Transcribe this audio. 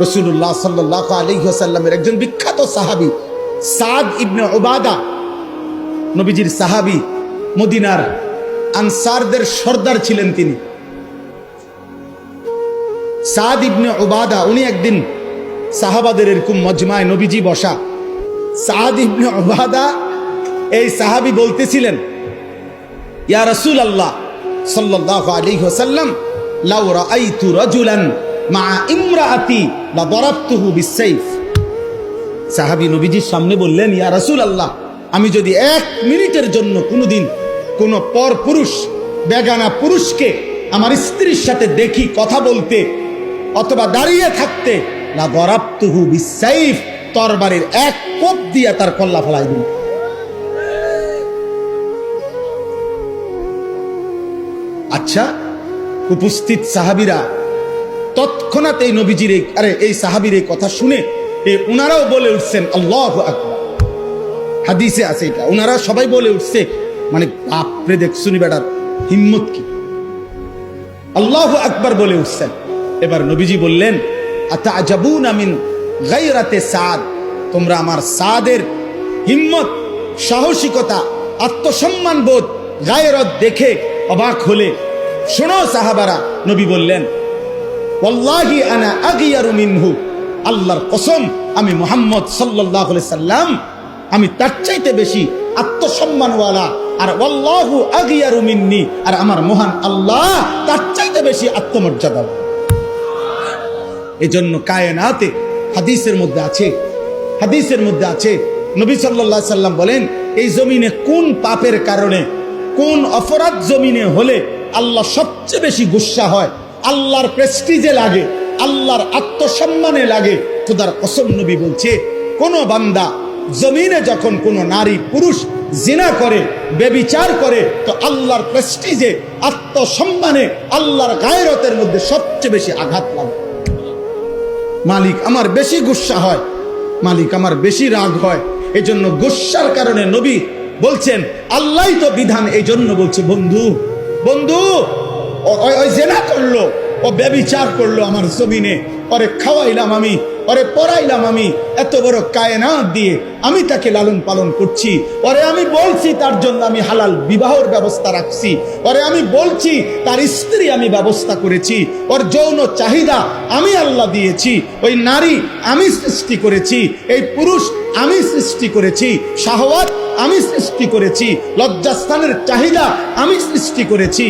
রাসূলুল্লাহ সাল্লাল্লাহু আলাইহি ওয়াসাল্লামের একজন বিখ্যাত সাহাবী সাদ ইবনে উবাদা, নবীজির সাহাবী, মদিনার আনসারদের সর্দার ছিলেন তিনি। সাদ ইবনে উবাদা, উনি একদিন সাহাবাদের এরকম মজমায় নবীজি বসা, সাদ ইবনে উবাদা এই সাহাবী বলতেছিলেন, ইয়া রাসূলুল্লাহ সাল্লাল্লাহু আলাইহি ওয়াসাল্লাম, লাউ রাআইতু রাজুলান মা ইমরাআতি লা দারাবতুহু বিসাইফ। সাহাবী নবীজির সামনে বললেন, ইয়া রাসূলুল্লাহ, আমি যদি 1 মিনিটের জন্য কোনোদিন কোন পর পুরুষ, বেগানা পুরুষকে আমার স্ত্রীর সাথে দেখি কথা বলতে অথবা দাঁড়িয়ে থাকতে, লা দারাবতুহু বিসাইফ, তরবারির 1 কোপ দিয়া তার কল্লা ফেলাই দিই। আচ্ছা, উপস্থিত সাহাবীরা তৎক্ষণাৎ এই নবীজির এই সাহাবীর এই কথা শুনে উনারাও বলে উঠছেন আল্লাহু আকবার। হাদিসে আছে এটা, উনারা সবাই বলে উঠছে, মানে বাপরে দেখছুনি বেটার হিম্মত কি, আল্লাহু আকবার বলে উঠছেন। এবার নবীজি বললেন, আতাআজাবুনা মিন গায়রাতে সাদ, তোমরা আমার সাদের হিম্মত, সাহসিকতা, আত্মসম্মান বোধ, গায়রত দেখে অবাক হলে শোনো সাহাবারা। নবী বললেন, ওয়াল্লাহি আনা আগিয়ারু মিনহু, আল্লাহর কসম আমি মুহাম্মদ সাল্লাল্লাহু আলাইহি সাল্লাম, আমি তার চাইতে বেশি আত্মসম্মানওয়ালা, আর ওয়াল্লাহু আগিয়ারু মিন্নি, আর আমার মহান আল্লাহ তার চাইতে বেশি আত্মমর্যাদা। এজন্য কায়নাতে হাদিসের মধ্যে আছে নবী সাল্লাল্লাহু আলাইহি সাল্লাম বলেন, এই জমিনে কোন পাপের কারণে, কোন অপরাধ জমিনে হলে আল্লাহ সবচেয়ে বেশি গুসা হয়, আল্লাহর প্রেস্টিজে লাগে, আল্লাহর আত্মসম্মানে লাগে। খোদার কসম নবী বলছে, কোন বান্দা জমিনে যখন কোন নারী পুরুষ জিনা করে, ব্যভিচার করে, তো আল্লাহর প্রেস্টিজে, আত্মসম্মানে, আল্লাহর গায়রতের মধ্যে সবচেয়ে বেশি আঘাত লাগে। মালিক আমার বেশি গুসা হয়, মালিক আমার বেশি রাগ হয়। এই জন্য গুসার কারণে নবী বলছেন, আল্লাহই তো বিধান, এই জন্য বলছে, বন্ধু ওই জেনা করলো, ও ব্যভিচার করলো আমার জমিনে, ওরে খাওয়াইলাম আমি, ওরে পড়াইলাম আমি, এত বড় কায়নাত দিয়ে আমি তাকে লালন পালন করছি, ওরে আমি বলছি তার জন্য আমি হালাল বিবাহের ব্যবস্থা রাখছি, ওরে আমি বলছি তার স্ত্রী আমি ব্যবস্থা করেছি, ওর যৌন চাহিদা আমি আল্লাহ দিয়েছি, ওই নারী আমি সৃষ্টি করেছি, এই পুরুষ আমি সৃষ্টি করেছি, শাহওয়াত আমি সৃষ্টি করেছি, লজ্জাস্থানের চাহিদা আমি সৃষ্টি করেছি।